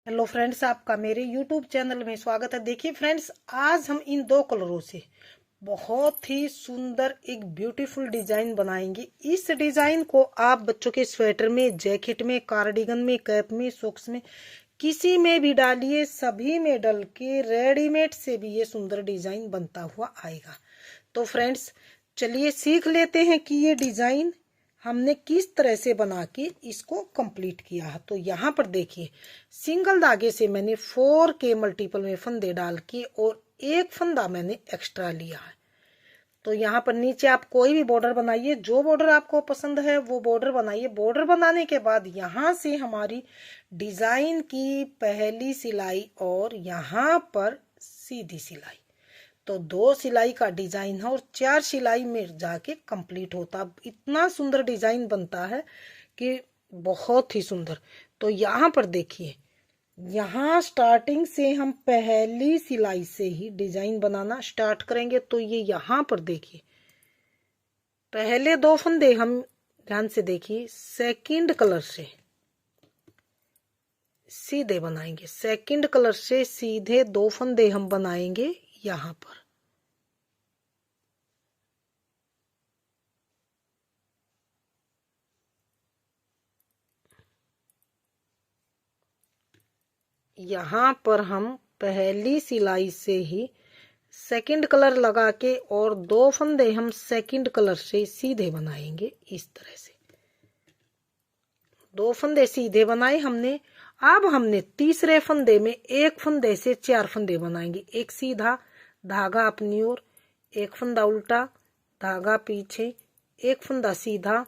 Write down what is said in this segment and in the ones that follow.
Hello friends, आपका मेरे YouTube channel में स्वागत है। देखिए फ्रेंड्स, आज हम इन दो कलरों से बहुत ही सुंदर एक ब्यूटीफुल डिजाइन बनाएंगे। इस डिजाइन को आप बच्चों के स्वेटर में, जैकेट में, कार्डिगन में, कैप में, सॉक्स में, किसी में भी डालिए, सभी में डल के रेडीमेड से भी ये सुंदर डिजाइन बनता हुआ आएगा। तो फ्रेंड्स, चलिए सीख लेते हैं कि ये डिजाइन हमने किस तरह से बना के इसको कंप्लीट किया है। तो यहाँ पर देखिए, सिंगल धागे से मैंने 4 के मल्टीपल में फंदे डाल के और एक फंदा मैंने एक्स्ट्रा लिया है। तो यहाँ पर नीचे आप कोई भी बॉर्डर बनाइए, जो बॉर्डर आपको पसंद है वो बॉर्डर बनाइए। बॉर्डर बनाने के बाद यहाँ से हमारी डिजाइन की पहली सिलाई और यहाँ पर सीधी सिलाई, तो 2 सिलाई का डिजाइन है और 4 सिलाई में जाके कंप्लीट होता। इतना सुंदर डिजाइन बनता है कि बहुत ही सुंदर। तो यहाँ पर देखिए, यहाँ स्टार्टिंग से हम पहली सिलाई से ही डिजाइन बनाना स्टार्ट करेंगे। तो ये यहाँ पर देखिए, पहले 2 फंदे हम ध्यान से देखिए सेकंड कलर से सीधे बनाएंगे। सेकंड कलर से सीधे 2 फंदे हम बनाएंगे यहाँ पर। यहाँ पर हम पहली सिलाई से ही सेकंड कलर लगा के और 2 फंदे हम सेकंड कलर से सीधे बनाएंगे। इस तरह से 2 फंदे सीधे बनाए हमने। अब हमने तीसरे फंदे में एक फंदे से 4 फंदे बनाएंगे। एक सीधा धागा अपनी ओर, एक फंदा उल्टा, धागा पीछे, एक फंदा सीधा,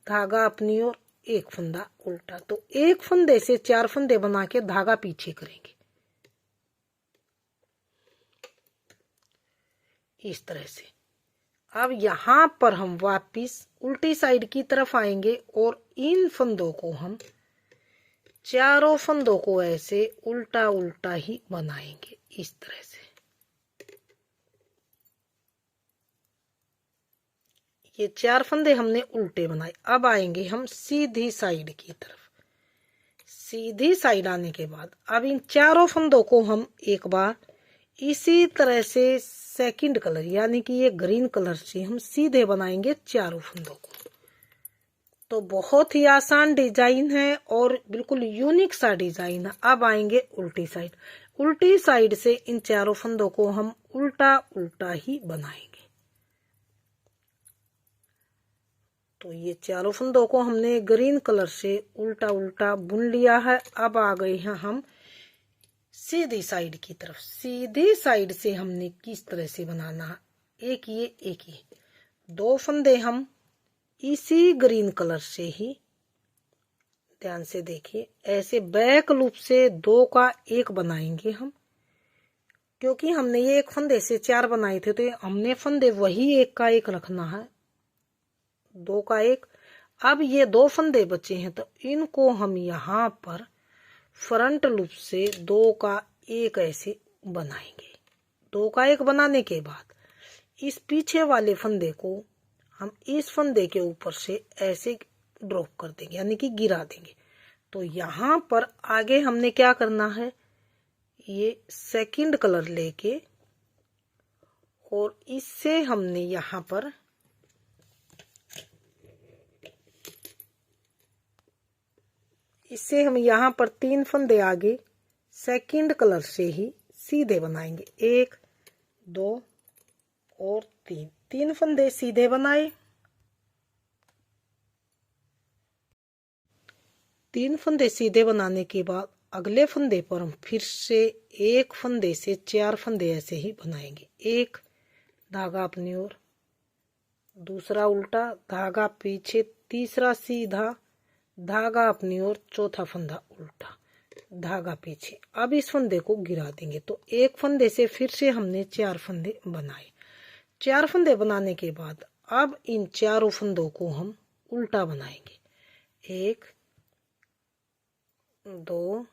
धागा अपनी ओर, एक फंदा उल्टा। तो एक फंदे से 4 फंदे बना के धागा पीछे करेंगे इस तरह से। अब यहाँ पर हम वापिस उल्टी साइड की तरफ आएंगे और इन फंदों को हम चारों फंदों को ऐसे उल्टा उल्टा ही बनाएंगे इस तरह से। ये 4 फंदे हमने उल्टे बनाए। अब आएंगे हम सीधी साइड की तरफ। सीधी साइड आने के बाद अब इन चारों फंदों को हम एक बार इसी तरह से सेकंड कलर यानी कि ये ग्रीन कलर से हम सीधे बनाएंगे चारों फंदों को। तो बहुत ही आसान डिजाइन है और बिल्कुल यूनिक सा डिजाइन है। अब आएंगे उल्टी साइड। उल्टी साइड से इन चारों फंदों को हम उल्टा उल्टा ही बनाएंगे। तो ये चारों फंदों को हमने ग्रीन कलर से उल्टा उल्टा बुन लिया है। अब आ गए हैं हम सीधी साइड की तरफ। सीधी साइड से हमने किस तरह से बनाना है, एक ये 2 फंदे हम इसी ग्रीन कलर से ही ध्यान से देखिए ऐसे बैक लूप से 2 का 1 बनाएंगे हम। क्योंकि हमने ये एक फंदे से 4 बनाए थे तो हमने फंदे वही 1 का 1 रखना है, 2 का 1। अब ये 2 फंदे बचे हैं तो इनको हम यहाँ पर फ्रंट लूप से 2 का 1 ऐसे बनाएंगे। 2 का 1 बनाने के बाद इस पीछे वाले फंदे को हम इस फंदे के ऊपर से ऐसे ड्रॉप कर देंगे यानी कि गिरा देंगे। तो यहाँ पर आगे हमने क्या करना है, ये सेकंड कलर लेके और इससे हमने यहाँ पर हम यहाँ पर 3 फंदे आगे सेकंड कलर से ही सीधे बनाएंगे। 1 2 और 3 फंदे सीधे बनाए। 3 फंदे सीधे बनाने के बाद अगले फंदे पर हम फिर से एक फंदे से 4 फंदे ऐसे ही बनाएंगे। एक धागा अपनी ओर, दूसरा उल्टा, धागा पीछे, तीसरा सीधा, धागा अपनी ओर, चौथा फंदा उल्टा, धागा पीछे। अब इस फंदे को गिरा देंगे। तो एक फंदे से फिर से हमने 4 फंदे बनाए। 4 फंदे बनाने के बाद अब इन चारों फंदों को हम उल्टा बनाएंगे। 1 2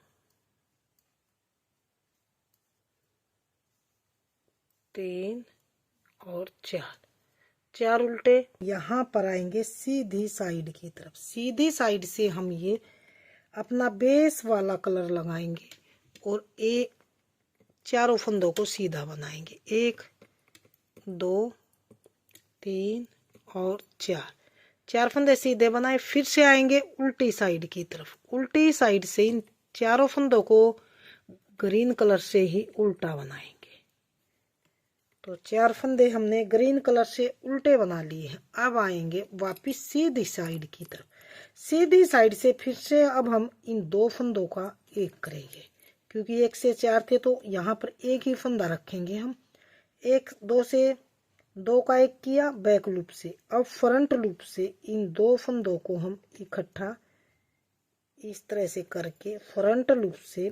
3 और 4 उल्टे। यहाँ पर आएंगे सीधी साइड की तरफ। सीधी साइड से हम ये अपना बेस वाला कलर लगाएंगे। और चारों फंदों को सीधा बनाएंगे। 1 2 3 और 4 फंदे सीधे बनाए। फिर से आएंगे उल्टी साइड की तरफ। उल्टी साइड से इन चारों फंदों को ग्रीन कलर से ही उल्टा बनाएंगे। तो 4 फंदे हमने ग्रीन कलर से उल्टे बना लिए हैं। अब आएंगे वापिस सीधी साइड की तरफ। सीधी साइड से फिर से अब हम इन 2 फंदों का एक करेंगे, क्योंकि 1 से 4 थे तो यहाँ पर एक ही फंदा रखेंगे हम। 1 2 से 2 का एक किया बैक लूप से। अब फ्रंट लूप से इन 2 फंदों को हम इकट्ठा इस तरह से करके फ्रंट लूप से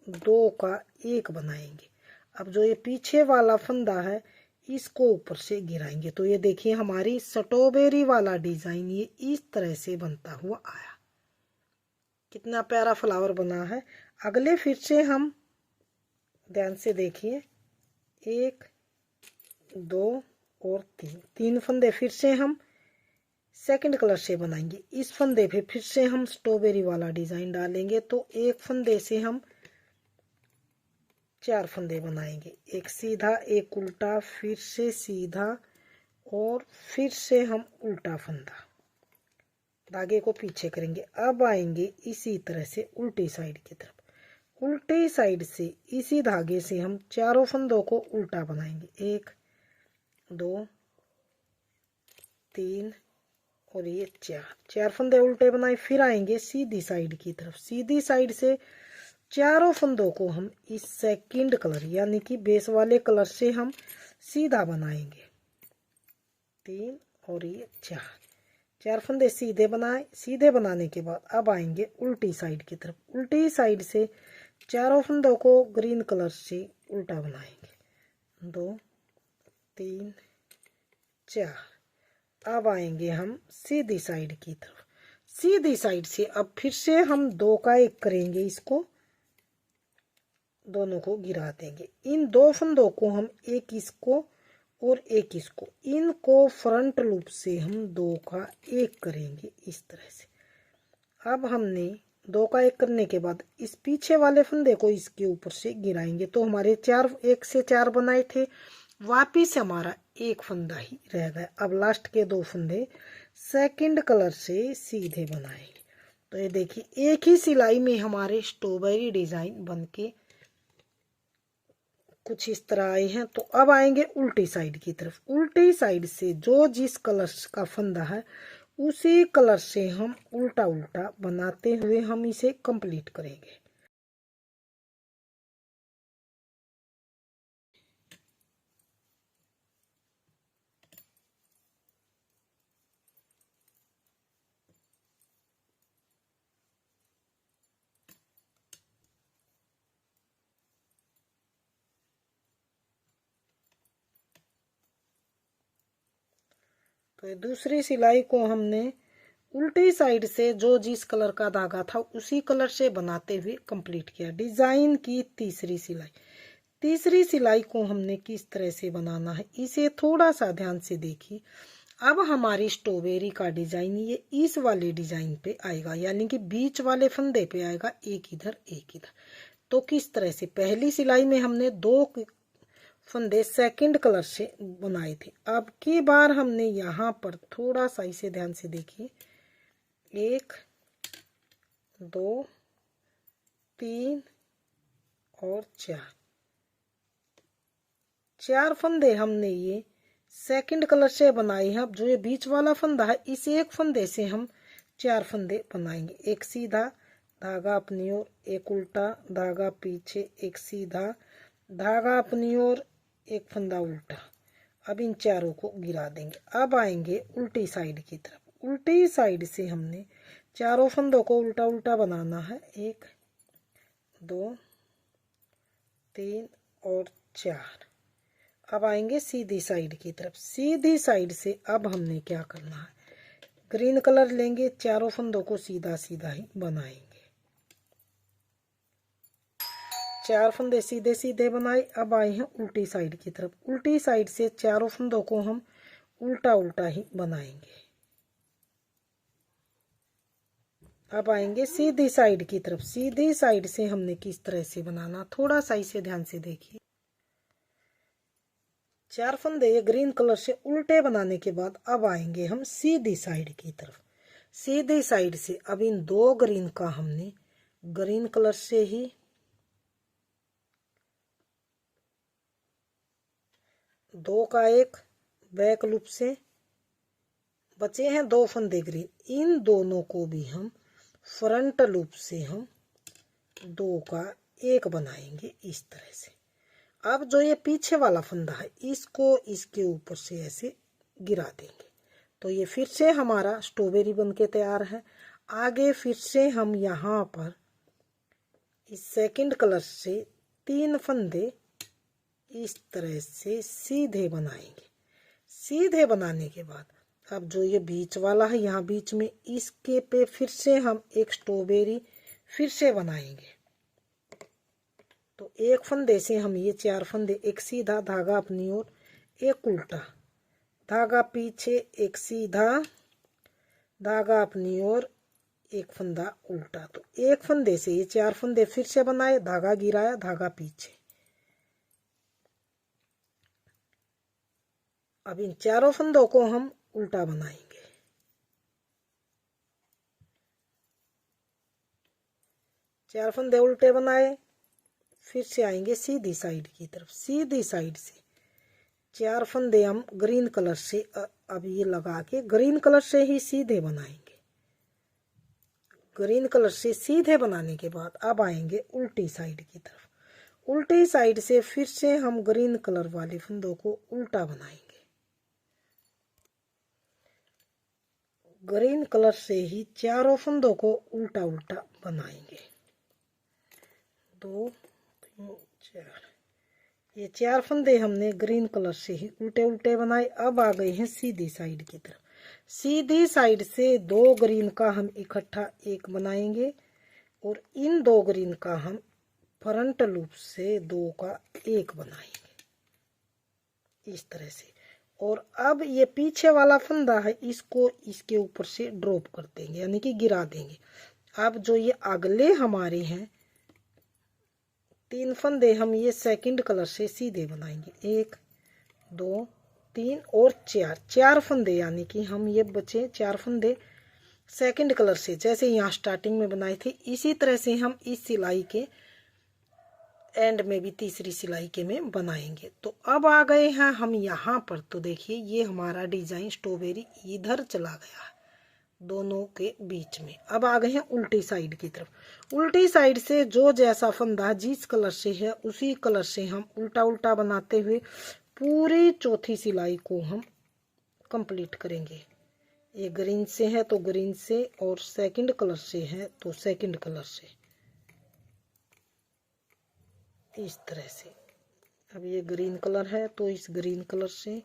2 का एक बनाएंगे। अब जो ये पीछे वाला फंदा है इसको ऊपर से गिराएंगे। तो ये देखिए हमारी स्ट्रॉबेरी वाला डिजाइन ये इस तरह से बनता हुआ आया। कितना प्यारा फ्लावर बना है। अगले फिर से हम ध्यान से देखिए 1 2 और 3 फंदे फिर से हम सेकंड कलर से बनाएंगे। इस फंदे पे फिर से हम स्ट्रॉबेरी वाला डिजाइन डालेंगे। तो एक फंदे से हम 4 फंदे बनाएंगे। एक सीधा एक उल्टा फिर से सीधा और फिर से हम उल्टा फंदा, धागे को पीछे करेंगे। अब आएंगे इसी तरह से उल्टी साइड की तरफ। उल्टी साइड से इसी धागे से हम चारों फंदों को उल्टा बनाएंगे। 1 2 3 और ये 4 फंदे उल्टे बनाए। फिर आएंगे सीधी साइड की तरफ। सीधी साइड से चारों फंदों को हम इस सेकंड कलर यानी कि बेस वाले कलर से हम सीधा बनाएंगे। 3 और ये 4 फंदे सीधे बनाए। सीधे बनाने के बाद अब आएंगे उल्टी साइड की तरफ। उल्टी साइड से चारों फंदों को ग्रीन कलर से उल्टा बनाएंगे। 2 3 4। अब आएंगे हम सीधी साइड की तरफ। सीधी साइड से अब फिर से हम 2 का एक करेंगे। इसको दोनों को गिरा देंगे। इन 2 फंदों को हम एक इसको और एक इसको, इनको फ्रंट लूप से हम 2 का एक करेंगे इस तरह से। अब हमने 2 का एक करने के बाद इस पीछे वाले फंदे को इसके ऊपर से गिराएंगे। तो हमारे 1 से 4 बनाए थे, वापिस हमारा एक फंदा ही रह गया। अब लास्ट के 2 फंदे सेकंड कलर से सीधे बनाएंगे। तो ये देखिए एक ही सिलाई में हमारे स्ट्रॉबेरी डिजाइन बनके कुछ इस तरह आए हैं। तो अब आएंगे उल्टी साइड की तरफ। उल्टी साइड से जो जिस कलर का फंदा है उसी कलर से हम उल्टा उल्टा बनाते हुए हम इसे कंप्लीट करेंगे। तो दूसरी सिलाई को हमने उल्टी साइड से जो जिस कलर का धागा था उसी कलर से बनाते हुए कंप्लीट किया। डिजाइन की तीसरी सिलाई। तीसरी सिलाई को हमने किस तरह से बनाना है इसे थोड़ा सा ध्यान से देखिए। अब हमारी स्ट्रॉबेरी का डिजाइन ये इस वाले डिजाइन पे आएगा, यानी कि बीच वाले फंदे पे आएगा, एक इधर एक इधर। तो किस तरह से पहली सिलाई में हमने 2 फंदे सेकंड कलर से बनाए थे। अब की बार हमने यहाँ पर थोड़ा सा इसे ध्यान से देखिए। 1 2 3 और 4 फंदे हमने ये सेकंड कलर से बनाए हैं। अब जो ये बीच वाला फंदा है इस एक फंदे से हम 4 फंदे बनाएंगे। एक सीधा धागा अपनी ओर, एक उल्टा धागा पीछे, एक सीधा धागा अपनी ओर, एक फंदा उल्टा। अब इन चारों को गिरा देंगे। अब आएंगे उल्टी साइड की तरफ। उल्टी साइड से हमने चारों फंदों को उल्टा उल्टा बनाना है। 1 2 3 और 4। अब आएंगे सीधी साइड की तरफ। सीधी साइड से अब हमने क्या करना है, ग्रीन कलर लेंगे, चारों फंदों को सीधा सीधा ही बनाएंगे। 4 फंदे सीधे सीधे बनाए। अब आए हैं उल्टी साइड की तरफ। उल्टी साइड से चारों फंदों को हम उल्टा उल्टा ही बनाएंगे। अब आएंगे सीधी साइड की तरफ। सीधी साइड से हमने किस तरह से बनाना, थोड़ा सा इसे ध्यान से देखिए। 4 फंदे ग्रीन कलर से उल्टे बनाने के बाद अब आएंगे हम सीधी साइड की तरफ। सीधी साइड से अब इन 2 ग्रीन का हमने ग्रीन कलर से ही 2 का एक बैक लूप से बचे हैं 2 फंदे ग्रीन, इन दोनों को भी हम फ्रंट लूप से हम 2 का एक बनाएंगे इस तरह से। अब जो ये पीछे वाला फंदा है इसको इसके ऊपर से ऐसे गिरा देंगे, तो ये फिर से हमारा स्ट्रॉबेरी बनके तैयार है। आगे फिर से हम यहाँ पर इस सेकंड कलर से 3 फंदे इस तरह से सीधे बनाएंगे। सीधे बनाने के बाद अब जो ये बीच वाला है यहाँ बीच में, इसके पे फिर से हम एक स्ट्रॉबेरी फिर से बनाएंगे। तो एक फंदे से हम ये 4 फंदे, एक सीधा धागा अपनी ओर, एक उल्टा धागा पीछे, एक सीधा धागा अपनी ओर, एक फंदा उल्टा। तो एक फंदे से ये 4 फंदे फिर से बनाए, धागा गिराया, धागा पीछे। अब इन चारों फंदों को हम उल्टा बनाएंगे। चार फंदे उल्टे बनाए, फिर से आएंगे सीधी साइड की तरफ। सीधी साइड से 4 फंदे हम ग्रीन कलर से अब ये लगा के ग्रीन कलर से ही सीधे बनाएंगे। ग्रीन कलर से सीधे बनाने के बाद अब आएंगे उल्टी साइड की तरफ। उल्टी साइड से फिर से हम ग्रीन कलर वाले फंदों को उल्टा बनाएंगे। ग्रीन कलर से ही चारों फंदों को उल्टा उल्टा बनाएंगे। 2 3 4, ये 4 फंदे हमने ग्रीन कलर से ही उल्टे उल्टे बनाए। अब आ गए हैं सीधी साइड की तरफ। सीधी साइड से 2 ग्रीन का हम इकट्ठा एक बनाएंगे और इन 2 ग्रीन का हम फ्रंट लूप से 2 का एक बनाएंगे इस तरह से। और अब ये पीछे वाला फंदा है इसको इसके ऊपर से ड्रॉप कर देंगे, यानी कि गिरा देंगे। अब जो ये अगले हमारे हैं 3 फंदे हम ये सेकंड कलर से सीधे बनाएंगे। 1 2 3 और 4 फंदे, यानी कि हम ये बचे 4 फंदे सेकंड कलर से, जैसे यहाँ स्टार्टिंग में बनाए थे इसी तरह से हम इस सिलाई के एंड में भी तीसरी सिलाई के में बनाएंगे। तो अब आ गए हैं हम यहाँ पर। तो देखिए ये हमारा डिजाइन स्ट्रॉबेरी इधर चला गया है दोनों के बीच में। अब आ गए हैं उल्टी साइड की तरफ। उल्टी साइड से जो जैसा फंदा जिस कलर से है उसी कलर से हम उल्टा उल्टा बनाते हुए पूरी चौथी सिलाई को हम कंप्लीट करेंगे। ये ग्रीन से है तो ग्रीन से, और सेकंड कलर से है तो सेकंड कलर से, इस तरह से। अब ये ग्रीन कलर है तो इस ग्रीन कलर से,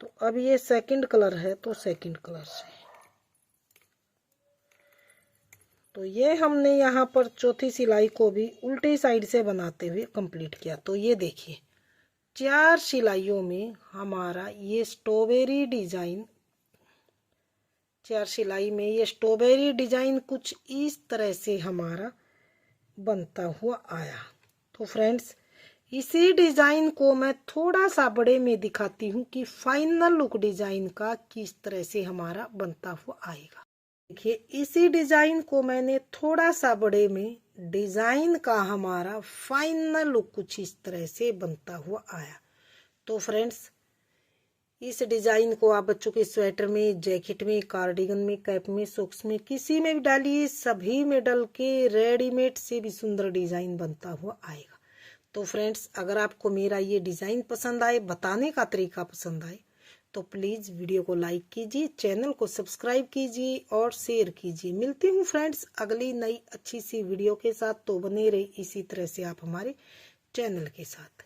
तो अब ये सेकंड कलर है तो सेकंड कलर से। तो ये हमने यहाँ पर चौथी सिलाई को भी उल्टी साइड से बनाते हुए कंप्लीट किया। तो ये देखिए 4 सिलाइयों में हमारा ये स्ट्रॉबेरी डिजाइन, 4 सिलाई में ये स्ट्रॉबेरी डिजाइन कुछ इस तरह से हमारा बनता हुआ आया। तो फ्रेंड्स इसी डिजाइन को मैं थोड़ा सा बड़े में दिखाती हूँ कि फाइनल लुक डिजाइन का किस तरह से हमारा बनता हुआ आएगा। देखिए इसी डिजाइन को मैंने थोड़ा सा बड़े में, डिजाइन का हमारा फाइनल लुक कुछ इस तरह से बनता हुआ आया। तो फ्रेंड्स इस डिजाइन को आप बच्चों के स्वेटर में, जैकेट में, कार्डिगन में, कैप में, सॉक्स में, किसी में भी डालिए, सभी में डल के रेडीमेड से भी सुंदर डिजाइन बनता हुआ आएगा। तो फ्रेंड्स अगर आपको मेरा ये डिजाइन पसंद आए, बताने का तरीका पसंद आए, तो प्लीज वीडियो को लाइक कीजिए, चैनल को सब्सक्राइब कीजिए और शेयर कीजिए। मिलती हूँ फ्रेंड्स अगली नई अच्छी सी वीडियो के साथ। तो बने रहे इसी तरह से आप हमारे चैनल के साथ।